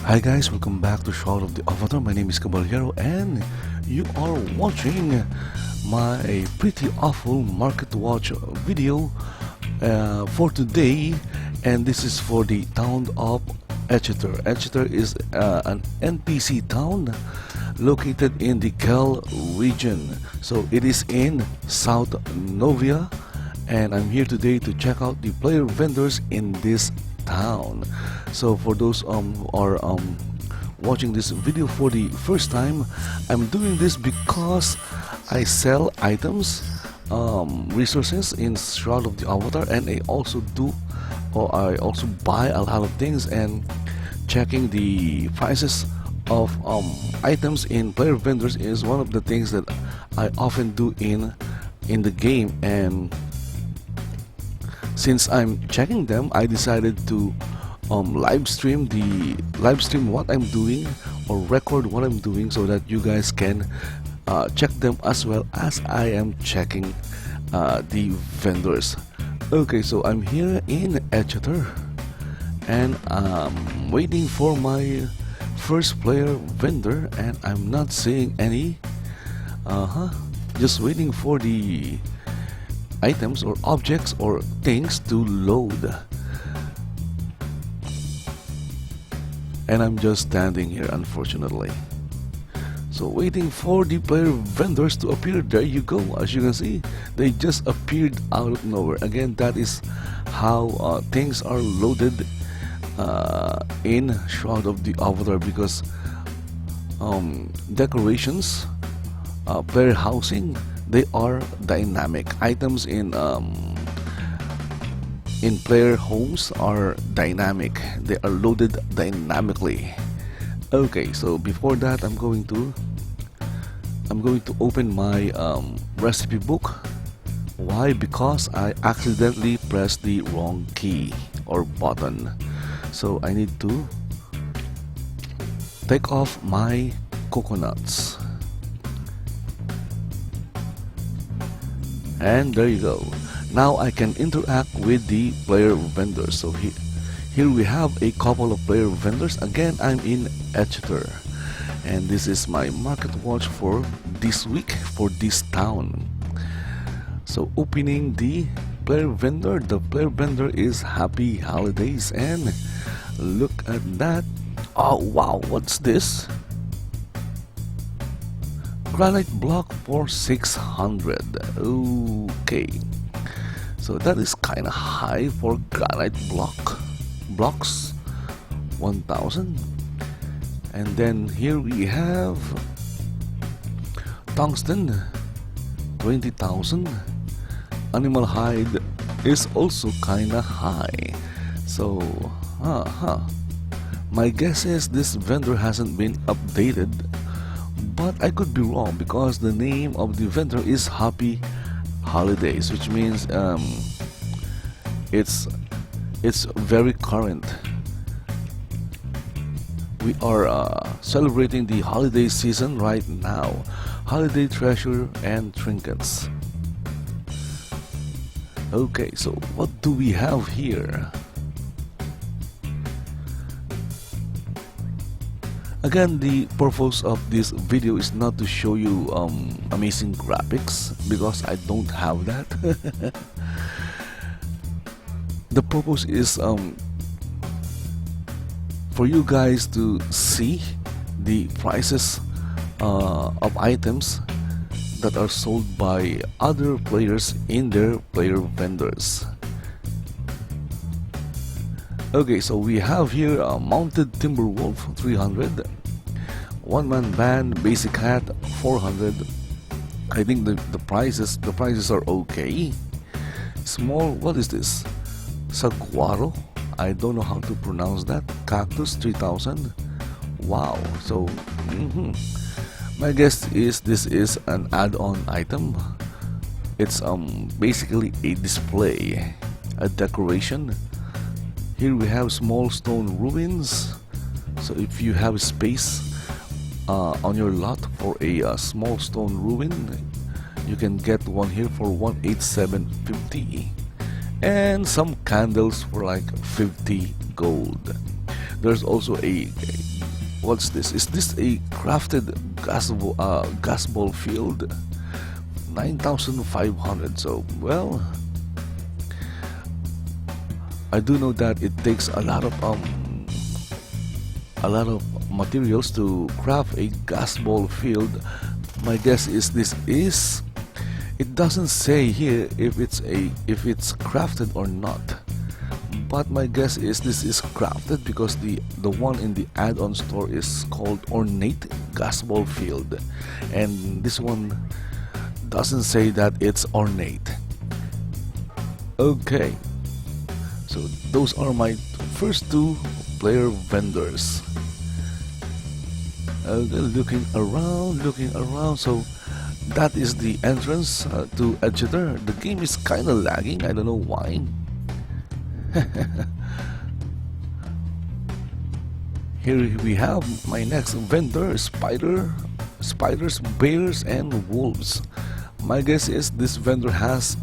Hi guys, welcome back to Shroud of the Avatar. My name is Caballero and you are watching my pretty awful market watch video for today, and this is for the town of Etceter. Etceter is an NPC town located in the Kel region. So it is in South Novia, and I'm here today to check out the player vendors in this town. So for those who are watching this video for the first time, I'm doing this because I sell items, resources in Shroud of the Avatar, and I also buy a lot of things, and checking the prices of items in player vendors is one of the things that I often do in the game. And since I'm checking them, I decided to live stream what I'm doing, or record what I'm doing, so that you guys can check them as well as I am checking the vendors. Okay, so I'm here in Etceter and I'm waiting for my first player vendor, and I'm not seeing any. Just waiting for the items or objects or things to load, and I'm just standing here, unfortunately. So waiting for the player vendors to appear. There you go. As you can see, they just appeared out of nowhere. Again, that is how things are loaded in Shroud of the Avatar, because decorations, player housing, they are dynamic. Items in player homes are dynamic. They are loaded dynamically. Okay, so before that, I'm going to open my recipe book. Why? Because I accidentally pressed the wrong key or button. So I need to take off my coconuts. And there you go. Now I can interact with the player vendors. So here we have a couple of player vendors. Again, I'm in Etceter, and this is my market watch for this week for this town. So opening the player vendor. The player vendor is Happy Holidays, and look at that. Oh wow, what's this? Granite block for 600. Okay, so that is kind of high for granite blocks. 1000. And then here we have tungsten, 20,000. Animal hide is also kind of high. So my guess is this vendor hasn't been updated, but I could be wrong, because the name of the vendor is Happy Holidays, which means it's very current. We are celebrating the holiday season right now. Holiday treasure and trinkets. Okay, so what do we have here? Again, the purpose of this video is not to show you amazing graphics, because I don't have that. The purpose is for you guys to see the prices of items that are sold by other players in their player vendors. Okay, so we have here a mounted Timberwolf 300, one-man band basic hat 400. I think the prices are okay. Small, what is this? Saguaro, I don't know how to pronounce that. Cactus 3000. Wow. So my guess is this is an add-on item. It's basically a display, a decoration. Here we have small stone ruins. So if you have space on your lot for a small stone ruin, you can get one here for 187.50, and some candles for like 50 gold. There's also a What's this? Is this a crafted gas ball field? 9,500. So, well, I do know that it takes a lot of materials to craft a gas ball field. My guess is this is. It doesn't say here if it's crafted or not, but my guess is this is crafted because the one in the add-on store is called Ornate Gas Ball Field, and this one doesn't say that it's ornate. Okay, so those are my first two player vendors. Looking around, so that is the entrance to Etceter. The game is kinda lagging, I don't know why. Here we have my next vendor, spiders, bears, and wolves. My guess is this vendor has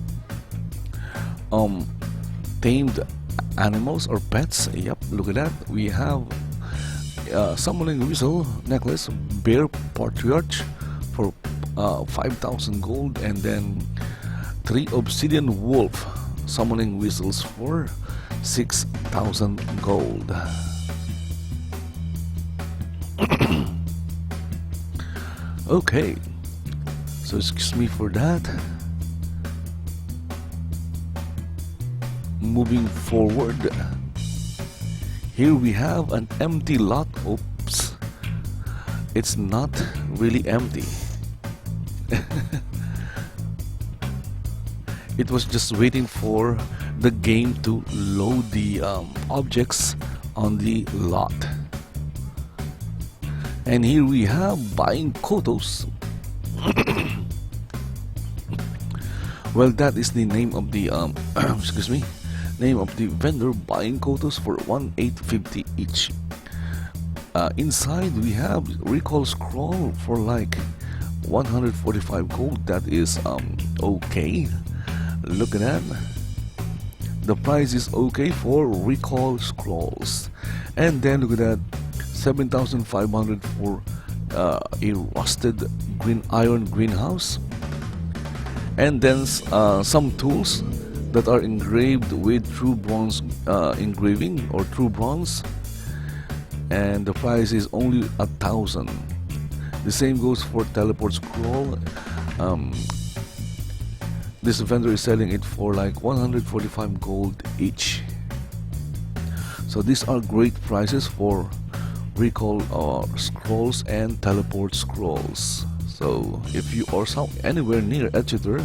tamed animals or pets. Yep, look at that. We have summoning whistle necklace, bear patriarch for 5,000 gold, and then 3 obsidian wolf summoning whistles for 6,000 gold. Okay, so excuse me for that. Moving forward, here we have an empty lot. Oops, it's not really empty. It was just waiting for the game to load the objects on the lot. And here we have buying COTES. Well, that is the name of the excuse me, name of the vendor, buying COTES for 1,850 each. Inside we have recall scroll for like 145 gold. That is okay. Look at that. The price is okay for recall scrolls. And then look at that, 7,500 for a rusted iron greenhouse. And then some tools that are engraved with true bronze engraving or true bronze, and the price is only 1,000. The same goes for teleport scroll. This vendor is selling it for like 145 gold each. So these are great prices for recall scrolls and teleport scrolls. So if you are anywhere near Etceter,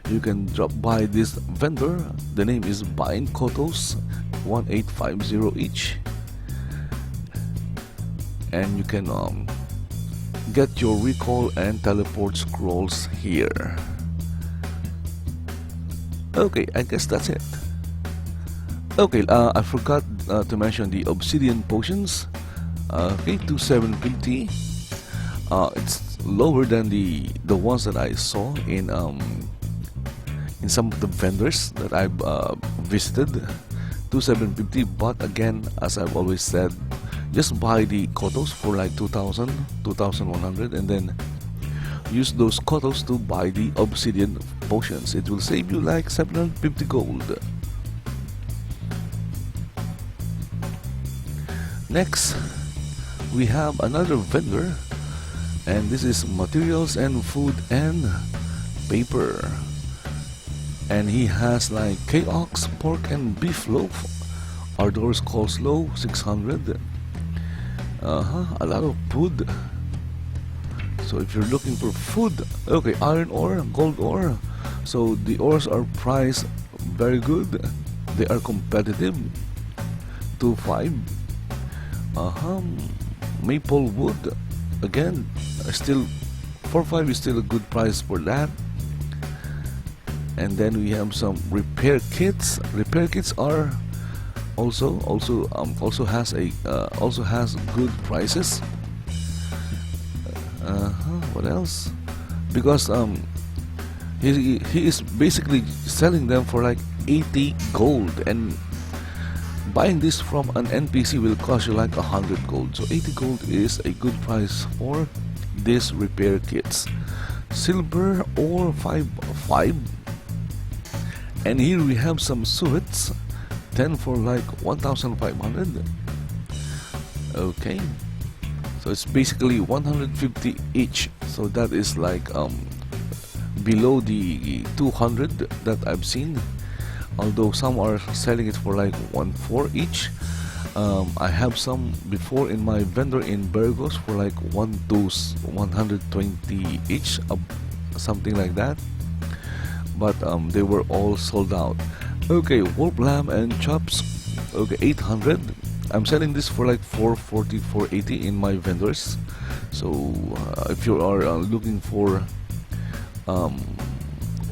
you can drop by this vendor. The name is buying COTES, 1,850 each, and you can get your recall and teleport scrolls here. Okay, I guess that's it. Okay, I forgot to mention the Obsidian Potions. Okay, 2,750. It's lower than the ones that I saw in some of the vendors that I've visited. 2,750, but again, as I've always said, just buy the COTES for like 2,000, 2,100, and then use those COTES to buy the Obsidian Potions. It will save you like 750 gold. Next, we have another vendor, and this is materials and food and paper. And he has like K-Ox, pork and beef loaf, Ardor's coleslaw, 600. A lot of food. So if you're looking for food, okay, iron ore, gold ore. So the ores are priced very good. They are competitive. 2.5. Maple wood, again, still 4.5 is still a good price for that. And then we have some repair kits. Repair kits are also has good prices. What else? Because he is basically selling them for like 80 gold, and buying this from an NPC will cost you like 100 gold. So 80 gold is a good price for these repair kits. Silver or 5. And here we have some suits, 10 for like 1,500. Okay, so it's basically 150 each. So that is like below the 200 that I've seen. Although some are selling it for like 1.4 each. I have some before in my vendor in Burgos for like 120 each, something like that. But they were all sold out. Okay, wolf lamb and chops. Okay, 800. I'm selling this for like 440, 480 in my vendors. So if you are looking for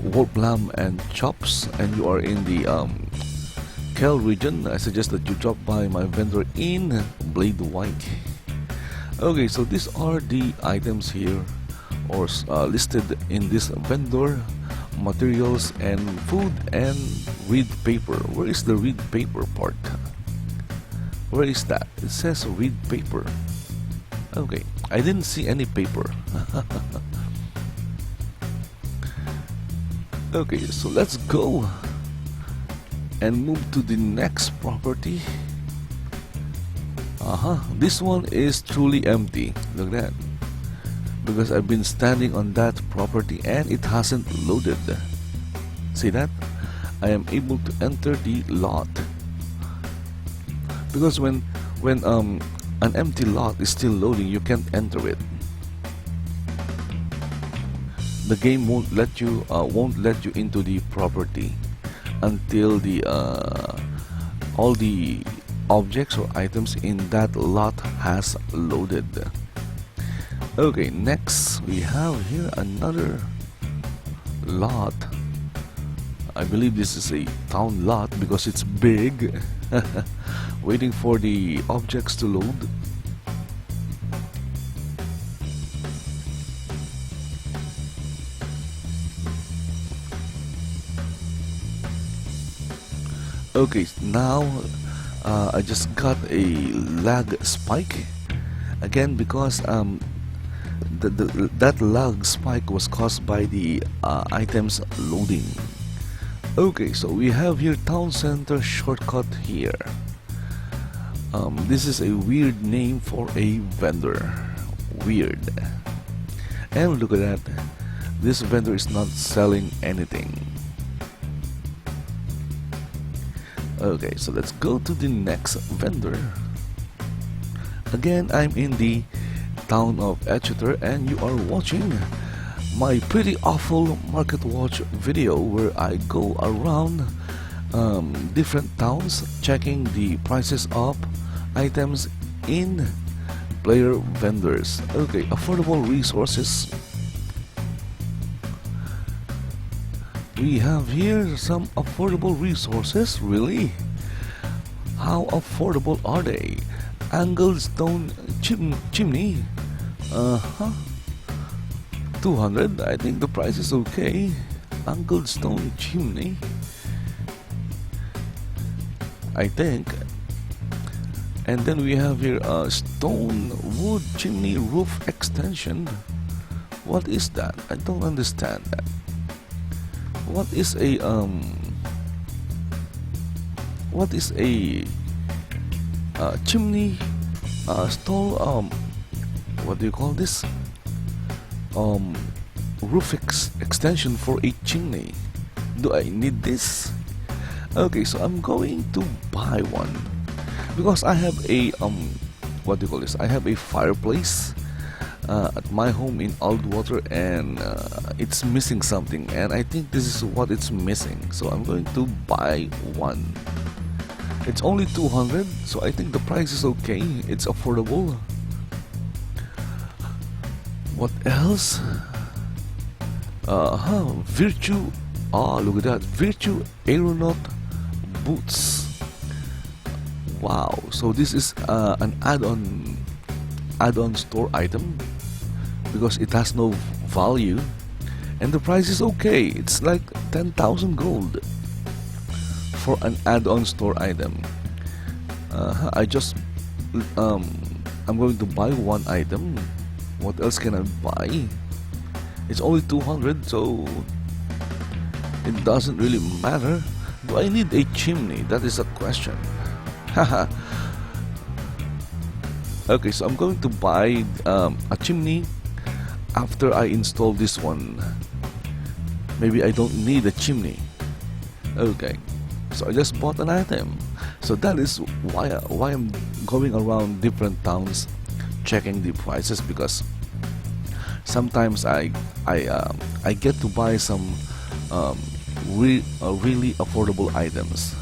wolf lamb and chops and you are in the Kel region, I suggest that you drop by my vendor in Blade White. Okay, so these are the items here or listed in this vendor: materials and food and reed paper. Where is the reed paper part? Where is that? It says reed paper. Okay, I didn't see any paper. Okay, so let's go and move to the next property. This one is truly empty. Look at that. Because I've been standing on that property and it hasn't loaded. See that? I am able to enter the lot. Because when an empty lot is still loading, you can't enter it. The game won't let you into the property until the all the objects or items in that lot has loaded. Okay, next we have here another lot. I believe this is a town lot because it's big. Waiting for the objects to load. Okay, now I just got a lag spike again because that lag spike was caused by the items loading. Okay, so we have here town center shortcut here. This is a weird name for a vendor. Weird. And look at that. This vendor is not selling anything. Okay, so let's go to the next vendor. Again, I'm in the town of Etceter and you are watching my pretty awful market watch video where I go around different towns checking the prices of items in player vendors. Okay, affordable resources. We have here some affordable resources. Really? How affordable are they? Angled stone chimney. 200. I think the price is okay. Angled stone chimney, I think. And then we have here a stone wood chimney roof extension. What is that? I don't understand that. What is a chimney stall what do you call this? Roof extension for a chimney. Do I need this? Okay, so I'm going to buy one because I have a what do you call this? I have a fireplace at my home in Aldwater and it's missing something and I think this is what it's missing, so I'm going to buy one. It's only 200, so I think the price is okay. It's affordable. What else? Virtue. Look at that. Virtue Aeronaut Boots. Wow. So this is an add-on store item because it has no value and the price is okay. It's like 10,000 gold for an add-on store item. I just I'm going to buy one item. What else can I buy? It's only 200, so it doesn't really matter. Do I need a chimney? That is a question. Haha. Okay, so I'm going to buy a chimney after I install this one. Maybe I don't need a chimney. Okay, so I just bought an item. So that is why I'm going around different towns checking the prices, because sometimes I get to buy some really affordable items,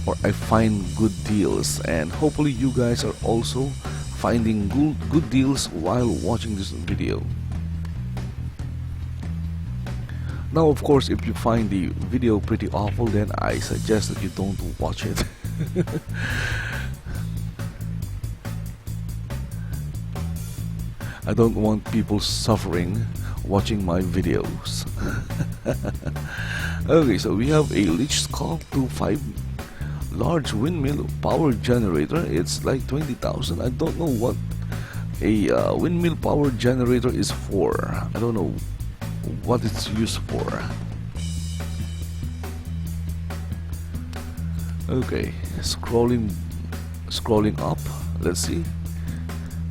or I find good deals, and hopefully you guys are also finding good deals while watching this video. Now, of course, if you find the video pretty awful, then I suggest that you don't watch it. I don't want people suffering watching my videos. Okay, so we have a Leech Skull 2.5 large windmill power generator. It's like 20,000. I don't know what a windmill power generator is for. I don't know what it's used for. Okay, scrolling up. Let's see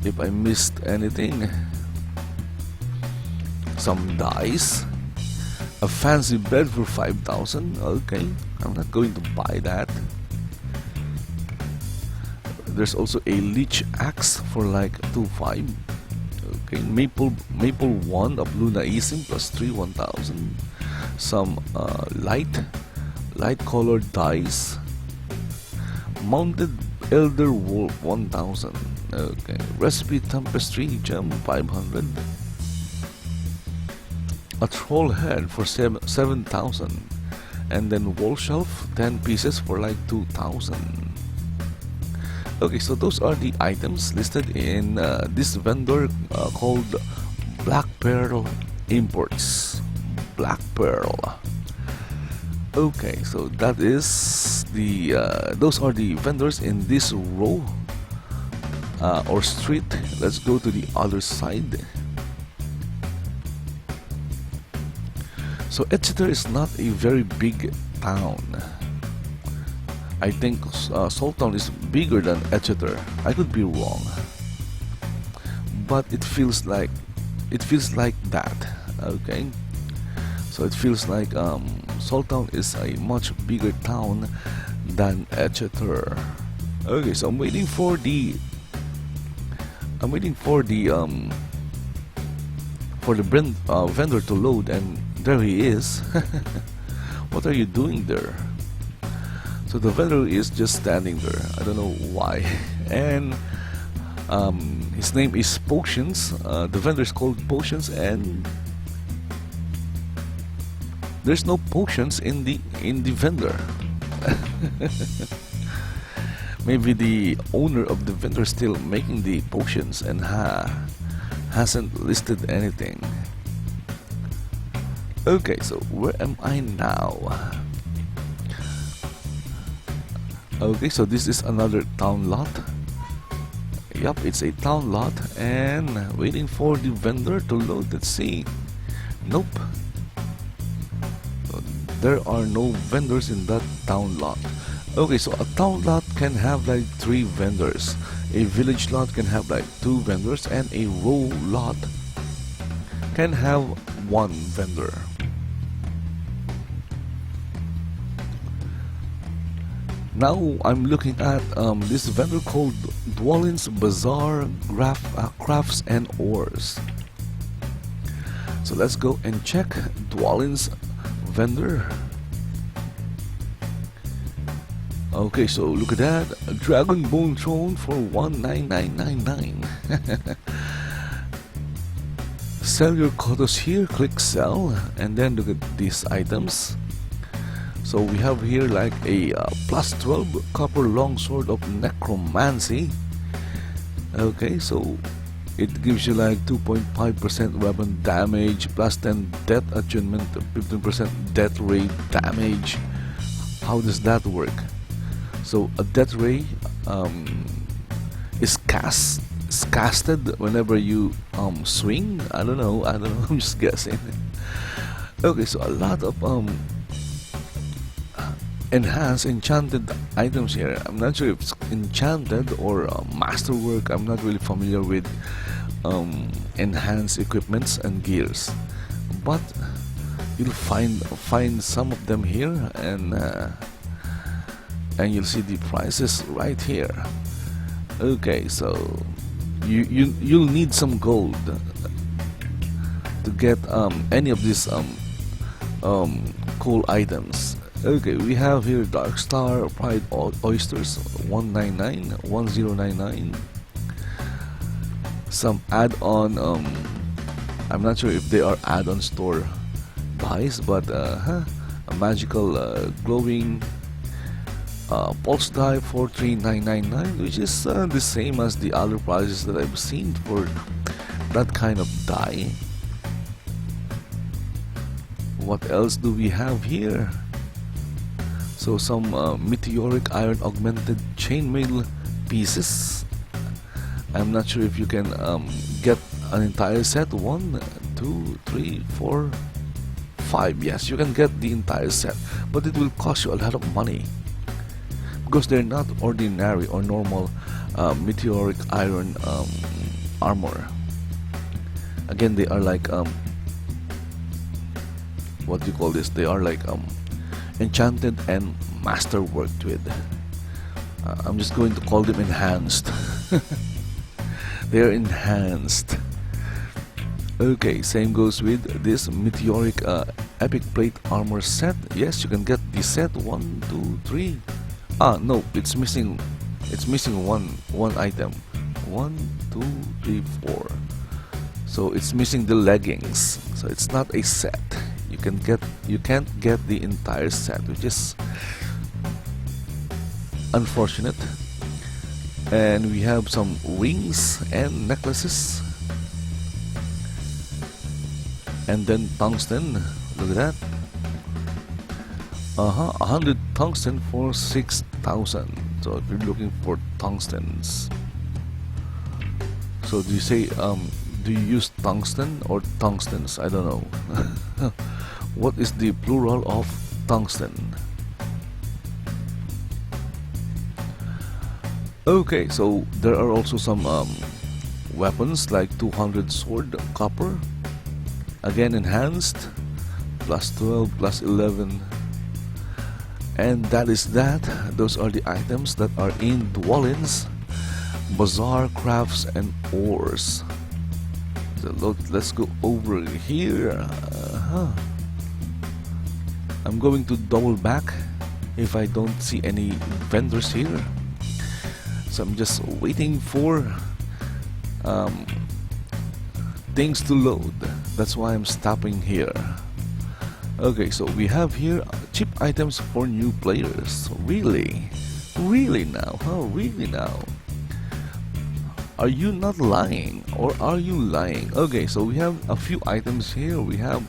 if I missed anything. Some dice, a fancy bed for 5,000. Okay, I'm not going to buy that. There's also a leech axe for like 2.5. Okay, maple wand of Lunaism plus 3 1,000. Some light colored dice. Mounted Elder Wolf 1,000. Okay, recipe tapestry gem 500. A troll head for 7,000, and then wall shelf 10 pieces for like 2,000. Okay, so those are the items listed in this vendor called BlackPearl Imports. BlackPearl. Okay, so that is the those are the vendors in this row or street. Let's go to the other side. So Etceter is not a very big town. I think Salttown is bigger than Etceter. I could be wrong, but it feels like that. Okay, so it feels like Salttown is a much bigger town than Etceter. Okay, so I'm waiting for the vendor to load, and there he is. What are you doing there? So the vendor is just standing there. I don't know why. And his name is Potions. The vendor is called Potions, and there's no potions in the vendor. Maybe the owner of the vendor is still making the potions and hasn't listed anything. Okay, so where am I now? Okay, so this is another town lot. Yup, it's a town lot, and waiting for the vendor to load. Let's see. Nope. There are no vendors in that town lot. Okay, so a town lot can have like 3 vendors. A village lot can have like 2 vendors, and a row lot can have 1 vendor. Now I'm looking at this vendor called Dwalin's Bazaar Crafts and Ores. So let's go and check Dwalin's vendor. Okay, so look at that, a dragon bone throne for 19999. Sell your COTES here, click sell, and then look at these items. So we have here like a plus 12 copper longsword of necromancy. Okay, so it gives you like 2.5% weapon damage, plus 10 death attunement, 15% death rate damage. How does that work? So a death ray is casted whenever you swing. I don't know. I'm just guessing. Okay, so a lot of enhanced enchanted items here. I'm not sure if it's enchanted or masterwork. I'm not really familiar with enhanced equipments and gears, but you'll find some of them here, and you'll see the prices right here. Okay, so you'll need some gold to get any of these cool items. Okay, we have here Dark Star, Pride Oysters, 199, 1099. Some add-on, I'm not sure if they are add-on store buys, but a magical glowing pulse die 43999, which is the same as the other prices that I've seen for that kind of die. What else do we have here? So some meteoric iron augmented chainmail pieces. I'm not sure if you can get an entire set. 1, 2, 3, 4, 5. Yes, you can get the entire set, but it will cost you a lot of money because they're not ordinary or normal meteoric iron armor. Again, they are like what do you call this? They are like enchanted and masterworked with. I'm just going to call them enhanced. They are enhanced. Okay, same goes with this meteoric epic plate armor set. Yes, you can get the set 1, 2, 3. No, it's missing one item. 1, 2, 3, 4. So it's missing the leggings. So it's not a set. You can't get the entire set, which is unfortunate. And we have some rings and necklaces, and then tungsten. Look at that. 100 tungsten for 6,000. So if you're looking for tungstens, so do you say do you use tungsten or tungstens? I don't know. What is the plural of tungsten? Okay, so there are also some weapons like 200 sword copper, again enhanced, plus 12, plus 11, and that is that. Those are the items that are in Dwalin's Bazaar, Crafts and Ores. So let's go over here. I'm going to double back if I don't see any vendors here. So I'm just waiting for things to load. That's why I'm stopping here. Okay, so we have here cheap items for new players. Really? Really now? Huh? Really now? Are you not lying? Or are you lying? Okay, so we have a few items here. We have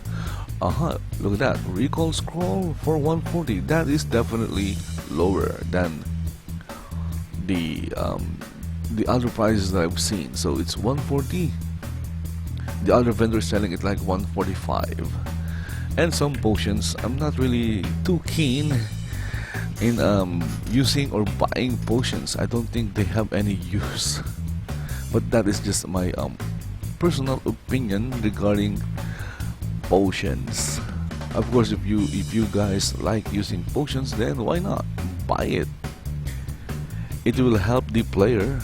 look at that, recall scroll for 140. That is definitely lower than the other prices that I've seen. So it's 140. The other vendor is selling it like 145. And some potions, I'm not really too keen in using or buying potions. I don't think they have any use. But that is just my personal opinion regarding potions. Of course, if you guys like using potions, then why not buy it? It will help the player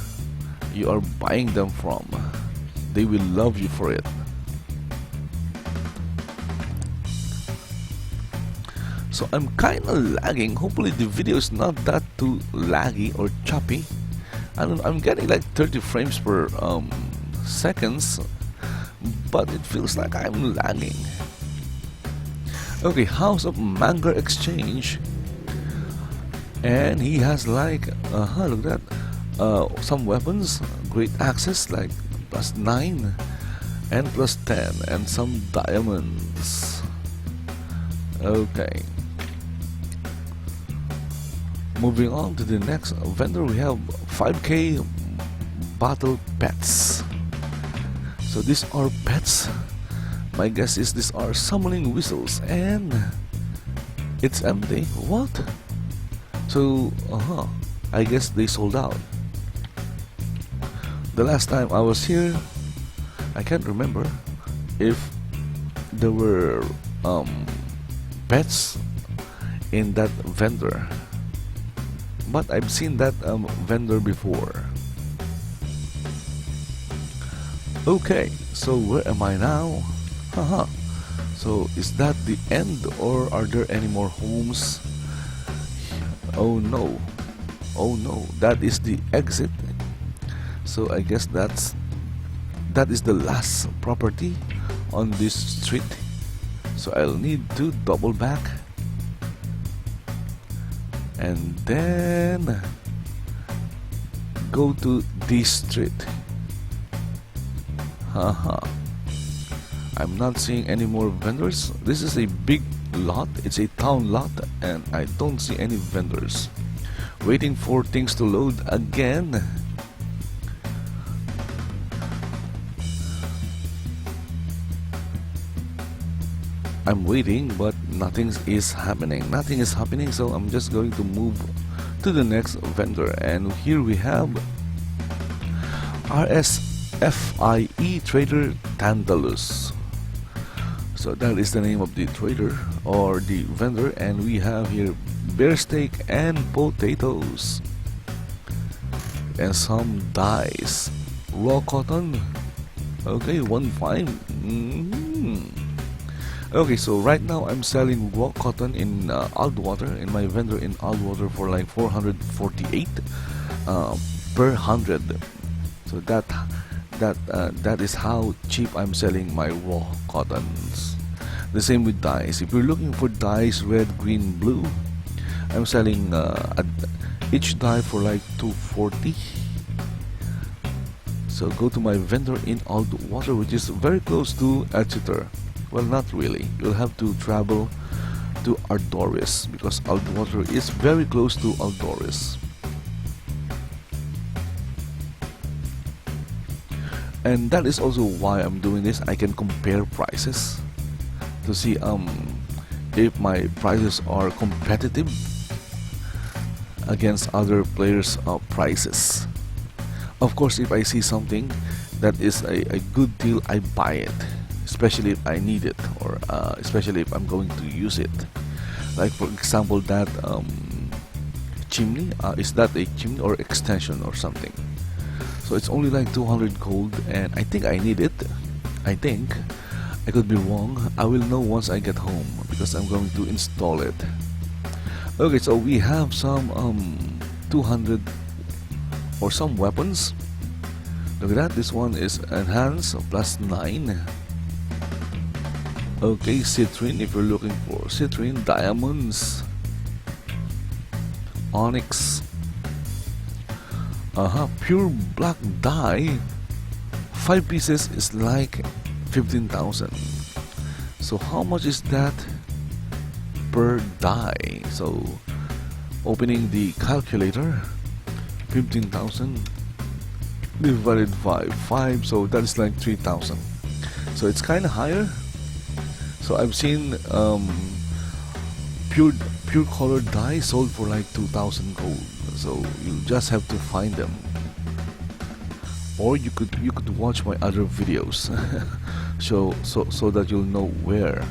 you are buying them from. They will love you for it. So I'm kind of lagging. Hopefully the video is not that too laggy or choppy. I'm getting like 30 frames per seconds, but it feels like I'm lagging. Okay, House of Mangar Exchange, and he has like look at that, some weapons, great access like +9 and +10, and some diamonds. Okay, Moving on to the next vendor, we have 5k battle pets. So these are pets. My guess is these are summoning whistles, and it's empty. What? So I guess they sold out. The last time I was here, I can't remember if there were pets in that vendor, but I've seen that vendor before. Okay, so where am I now? So is that the end, or are there any more homes? Oh no, that is the exit. So I guess that is the last property on this street. So I'll need to double back and then go to this street. I'm not seeing any more vendors. This is a big lot, it's a town lot, and I don't see any vendors. Waiting for things to load again. I'm waiting, but nothing is happening. So I'm just going to move to the next vendor, and here we have RSFIE trader Tantalus. So that is the name of the trader or the vendor, and we have here bear steak and potatoes and some dyes. Raw cotton. Okay, 1.5. Okay, so right now I'm selling raw cotton in Aldwater, in my vendor in Aldwater, for like 448 per 100. So that is how cheap I'm selling my raw cottons. The same with dyes. If you're looking for dyes, red, green, blue, I'm selling each dye for like 240. So go to my vendor in Aldwater, which is very close to Etceter. Well, not really. You'll have to travel to Ardoris, because Aldwater is very close to Ardoris. And that is also why I'm doing this. I can compare prices to see if my prices are competitive against other players' prices. Of course, if I see something that is a good deal, I buy it, especially if I need it, or especially if I'm going to use it. Like for example, that chimney, is that a chimney or extension or something? So it's only like 200 gold, and I think I need it. I think. I could be wrong. I will know once I get home, because I'm going to install it. Okay, so we have some 200 or some weapons. Look at that. This one is enhanced plus 9. Okay, citrine, if you're looking for citrine, diamonds, onyx, pure black dye, 5 pieces is like 15,000. So how much is that per dye? So opening the calculator, 15,000 divided by 5, so that is like 3,000. So it's kind of higher. So I've seen pure colored dye sold for like 2,000 gold. So you just have to find them, or you could watch my other videos, so that you'll know where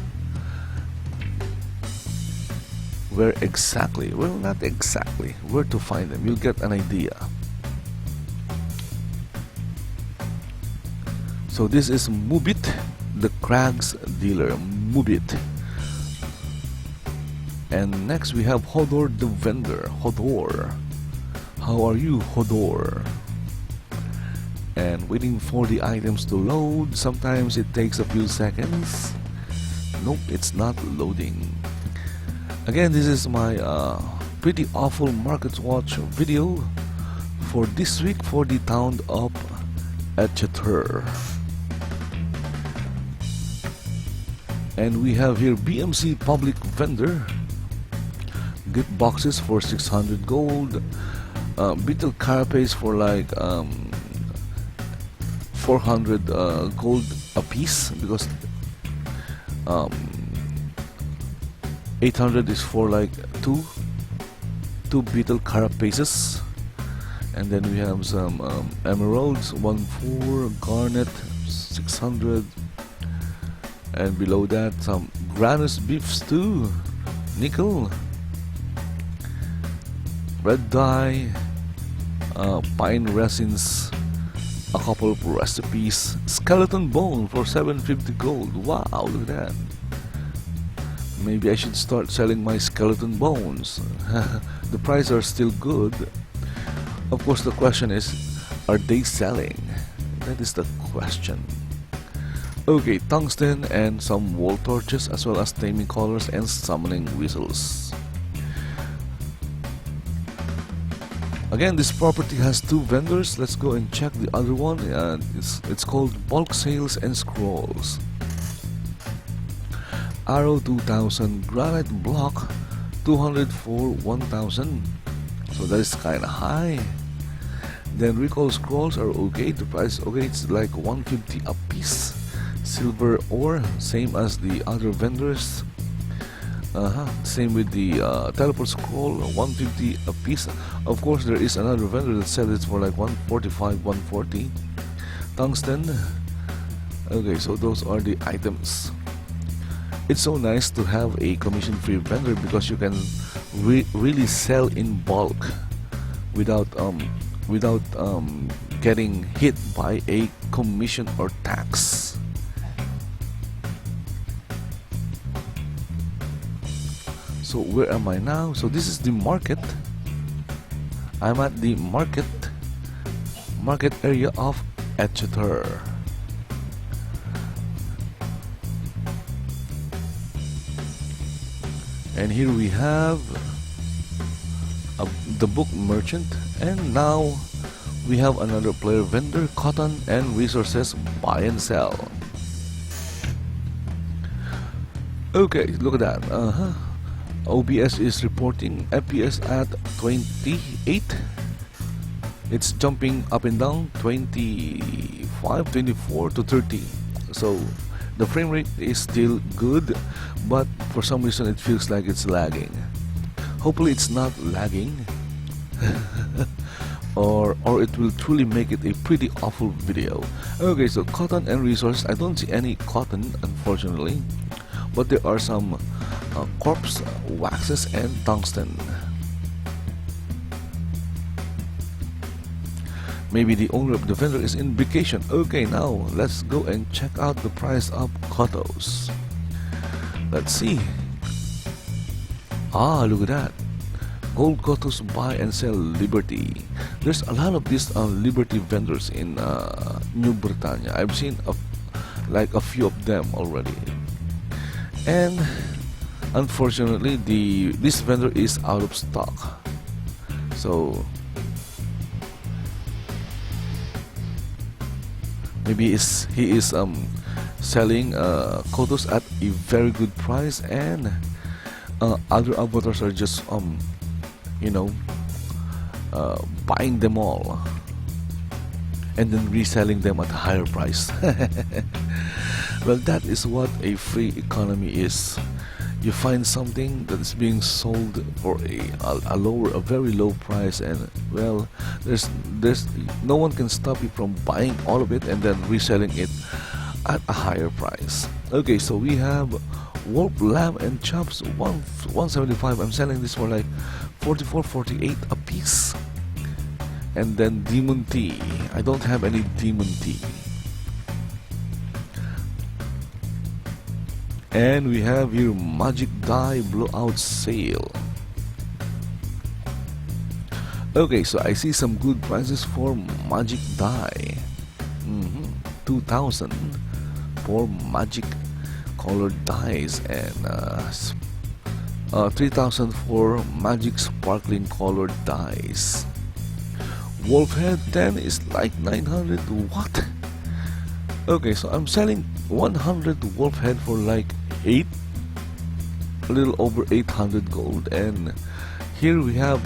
exactly. Well, not exactly where to find them. You'll get an idea. So this is Mubit, the Crags dealer, Mubit. And next we have Hodor the vendor. Hodor, how are you, Hodor? And waiting for the items to load. Sometimes it takes a few seconds. Nope, it's not loading. Again, this is my pretty awful Market Watch video for this week for the town of Etceter. And we have here BMC Public Vendor. gift boxes for 600 gold, beetle carapace for like 400 gold a piece, because 800 is for like two beetle carapaces. And then we have some emeralds, 1/4, garnet 600, and below that some granus beef stew, nickel, red dye, pine resins, a couple of recipes, skeleton bone for 750 gold. Wow, look at that. Maybe I should start selling my skeleton bones. The prices are still good. Of course, the question is, are they selling? That is the question. Okay, tungsten and some wall torches, as well as taming collars and summoning whistles. Again, this property has 2 vendors. Let's go and check the other one. It's called Bulk Sales and Scrolls. Arrow 2000, granite block 200 for 1000. So that is kinda high. Then recall scrolls are okay. The price okay, it's like 150 a piece. Silver ore, same as the other vendors. Same with the teleport scroll, 150 a piece. Of course, there is another vendor that sells it for like 145, 140. Tungsten. Okay, so those are the items. It's so nice to have a commission-free vendor, because you can really sell in bulk without getting hit by a commission or tax. So where am I now? So this is the market. I'm at the market area of Etceter. And here we have the book merchant, and now we have another player vendor, cotton and resources, buy and sell. Okay, look at that. OBS is reporting FPS at 28. It's jumping up and down, 25, 24 to 30. So the frame rate is still good, but for some reason it feels like it's lagging. Hopefully it's not lagging, or it will truly make it a pretty awful video. Okay, so cotton and resource. I don't see any cotton, unfortunately, but there are some corpse waxes and tungsten. Maybe the owner of the vendor is in vacation. Okay, now let's go and check out the price of COTES. Let's see. Look at that. Gold COTES buy and sell Liberty. There's a lot of these Liberty vendors in New Britannia. I've seen like a few of them already. And unfortunately, this vendor is out of stock. So maybe he is selling COTES at a very good price, and other avatars are just buying them all and then reselling them at a higher price. Well, that is what a free economy is. You find something that is being sold for a very low price, and well, there's no one can stop you from buying all of it and then reselling it at a higher price. Okay, so we have wolf, lamb, and chops, 175. I'm selling this for like 44, 48 a piece. And then demon tea. I don't have any demon tea. And we have here magic dye blowout sale. Okay, so I see some good prices for magic dye. 2,000 for magic colored dyes, and 3,000 for magic sparkling colored dyes. Wolf head 10 is like 900. What? Okay, so I'm selling 100 wolf head for like a little over 800 gold, and Here we have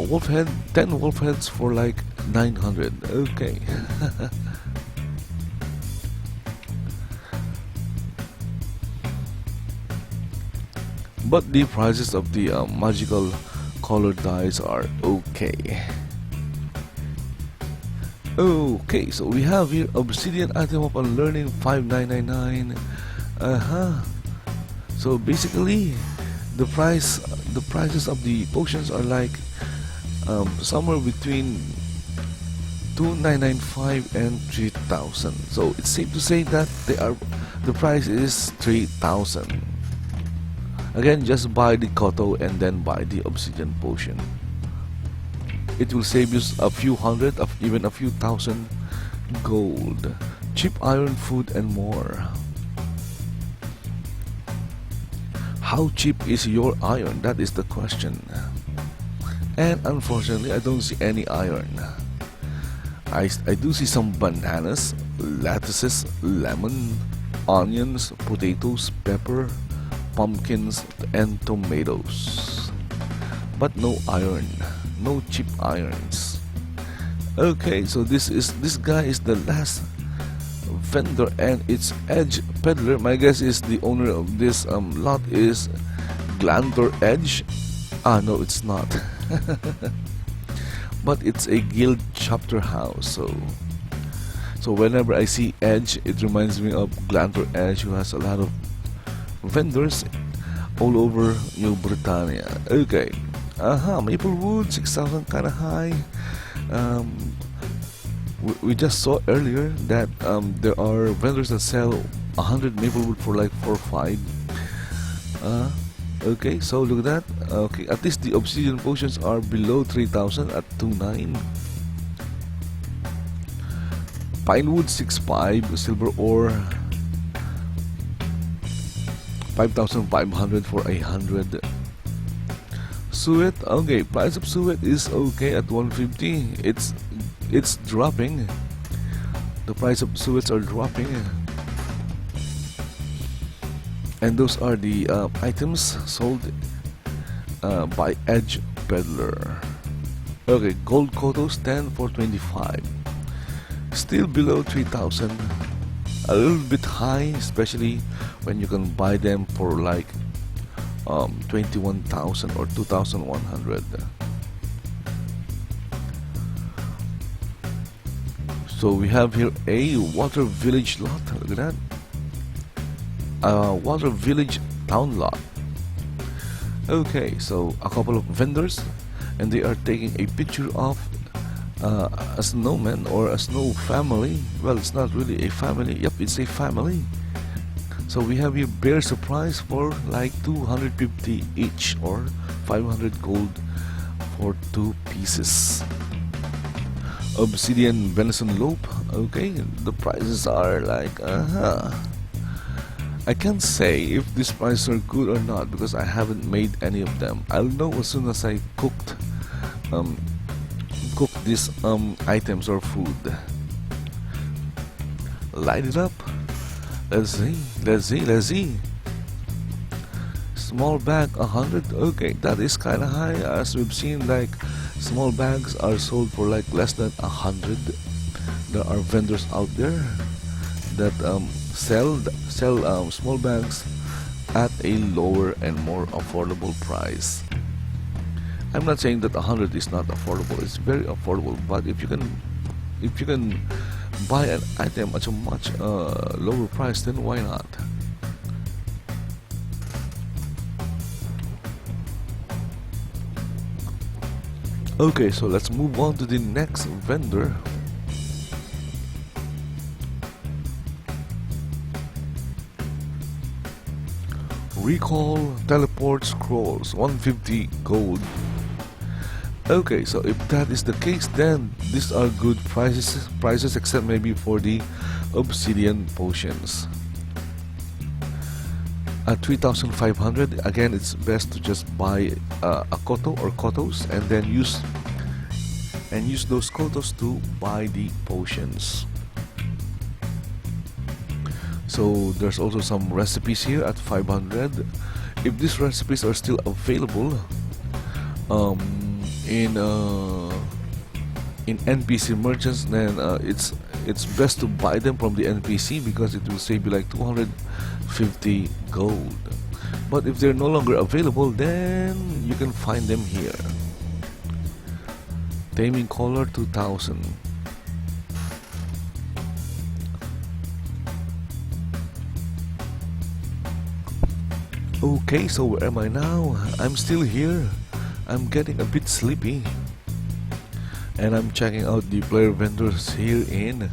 wolf head, 10 wolf heads for like 900. Okay. But the prices of the magical colored dyes are okay. Okay, so we have here Obsidian item upon learning 5999. So basically, the prices of the potions are like somewhere between 2995 and 3000. So it's safe to say that the price is 3000. Again, just buy the Koto and then buy the Obsidian Potion. It will save you a few hundred, of even a few thousand gold, cheap iron, food, and more. How cheap is your iron? That is the question. And unfortunately, I don't see any iron. I do see some bananas, lettuces, lemon, onions, potatoes, pepper, pumpkins, and tomatoes. But no iron, no cheap irons. Okay, so this guy is the last vendor, and it's Edge Peddler. My guess is the owner of this lot is Glantor Edge. No, it's not. But it's a guild chapter house, so whenever I see Edge, it reminds me of Glantor Edge, who has a lot of vendors all over New Britannia. Okay. Maplewood 6,000, kind of high. We just saw earlier that there are vendors that sell 100 Maplewood for like 4 or 5. Okay, so look at that. Okay, at least the Obsidian Potions are below 3,000 at 2.9. Pinewood 6.5, silver ore 5,500 for 100. Suet, okay, price of Suet is okay at 150. It's dropping. The price of Suets are dropping. And those are the items sold by Edge Peddler. Okay, gold Kotos 10 for 25. Still below 3,000. A little bit high, especially when you can buy them for like 21,000 or 2,100. So we have here a water village lot. Look at that. Water village town lot. Okay, so a couple of vendors, and they are taking a picture of a snowman or a snow family. Well, it's not really a family. Yep, it's a family. So we have here bear surprise for like 250 each, or 500 gold for 2 pieces. Obsidian venison loaf. Okay, the prices are like I can't say if these prices are good or not because I haven't made any of them. I'll know as soon as I cooked these items or food. Light it up. Let's see. Small bag 100. Okay, that is kind of high, as we've seen. Like small bags are sold for like less than 100. There are vendors out there that sell small bags at a lower and more affordable price. I'm not saying that 100 is not affordable. It's very affordable, but if you can buy an item at a much lower price, then why not? Okay, so let's move on to the next vendor. Recall teleport scrolls 150 gold. Okay, so if that is the case, then these are good prices except maybe for the Obsidian Potions. At 3,500, again, it's best to just buy a Koto or Kotos and then use those Kotos to buy the potions. So there's also some recipes here at 500. if these recipes are still available um, in NPC merchants, then it's best to buy them from the NPC because it will save you like 250 gold. But if they're no longer available, then you can find them here. Taming Collar 2000. Okay, so where am I now? I'm still here. I'm getting a bit sleepy. And I'm checking out the player vendors here in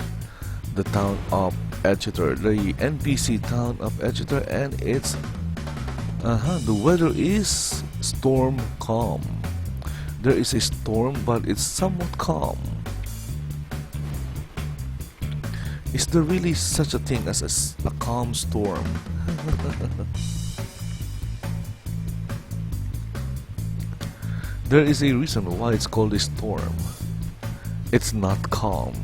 the town of Etceter, the NPC town of Etceter, and it's the weather is storm calm. There is a storm, but it's somewhat calm. Is there really such a thing as a calm storm? There is a reason why it's called a storm. It's not calm.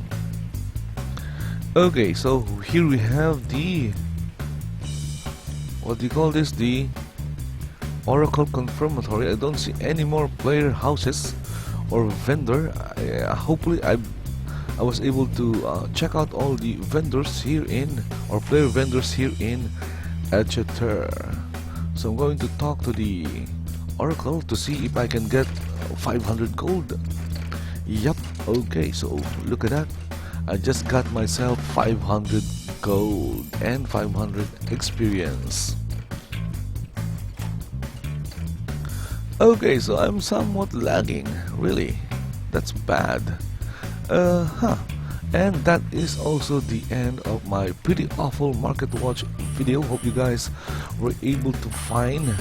Okay, so here we have the, what do you call this, the Oracle Confirmatory. I don't see any more player houses or vendor. Hopefully I was able to check out all the vendors here in, or player vendors here in Etceter. So I'm going to talk to the Oracle to see if I can get 500 gold. Yup, okay, so look at that. I just got myself 500 gold and 500 experience. Okay, so I'm somewhat lagging, really. That's bad. And that is also the end of my pretty awful market watch video. Hope you guys were able to find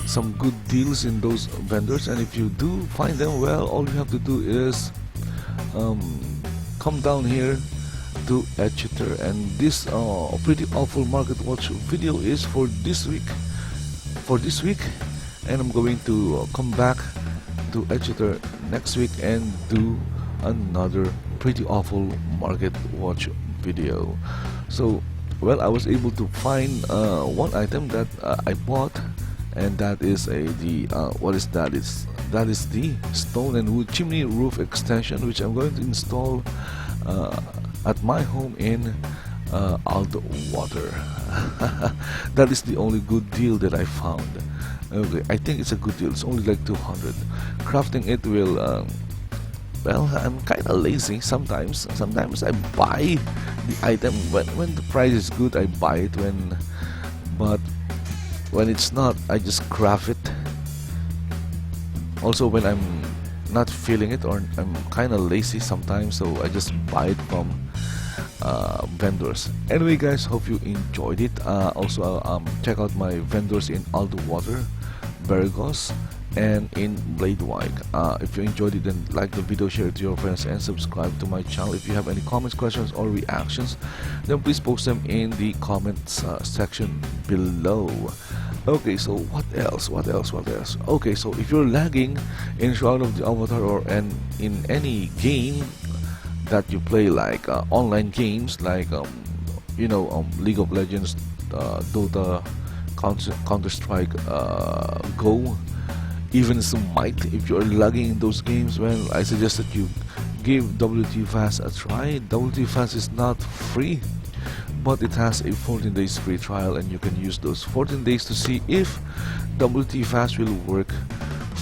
some good deals in those vendors, and if you do find them, well, all you have to do is come down here to Etceter, and this pretty awful market watch video is for this week. And I'm going to come back to Etceter next week and do another pretty awful market watch video. So, well, I was able to find one item that I bought, and that is what is that? That is the stone and wood chimney roof extension, which I'm going to install at my home in Water. That is the only good deal that I found. Okay, I think it's a good deal. It's only like 200. Crafting it will well, I'm kind of lazy sometimes. Sometimes I buy the item when the price is good. I buy it but when it's not, I just craft it. Also, when I'm not feeling it or I'm kind of lazy sometimes, so I just buy it from vendors. Anyway, guys, hope you enjoyed it. Also, check out my vendors in Water, Burgos, and in Bladewike. If you enjoyed it, then like the video, share it to your friends, and subscribe to my channel. If you have any comments, questions, or reactions, then please post them in the comments section below. Okay, so what else? Okay, so if you're lagging in Shroud of the Avatar or in any game that you play, like online games like League of Legends, Dota, Counter-Strike, Go, even Smite, if you're lagging in those games, well, I suggest that you give WT Fast a try. WT Fast is not free, but it has a 14 days free trial, and you can use those 14 days to see if WT Fast will work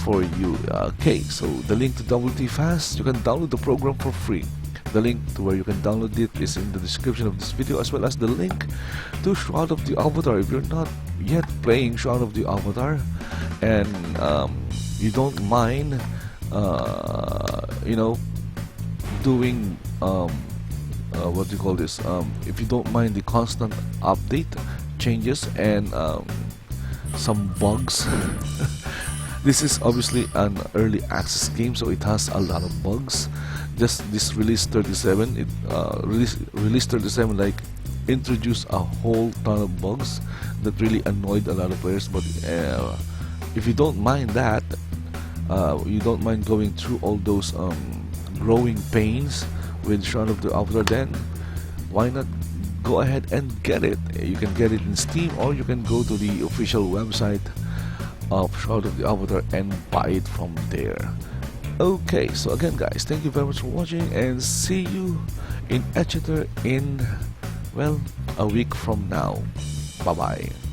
for you. Okay, so the link to WT Fast, you can download the program for free. The link to where you can download it is in the description of this video, as well as the link to Shroud of the Avatar. If you're not yet playing Shroud of the Avatar and you don't mind doing what do you call this, if you don't mind the constant update changes and some bugs. This is obviously an early access game, so it has a lot of bugs. Just this release 37, release 37 like introduced a whole ton of bugs that really annoyed a lot of players. But if you don't mind that, you don't mind going through all those growing pains with Shroud of the Avatar, then why not go ahead and get it. You can get it in Steam, or you can go to the official website of Shroud of the Avatar and buy it from there. Okay, so again guys, thank you very much for watching, and see you in Etceter in, well, a week from now. Bye bye.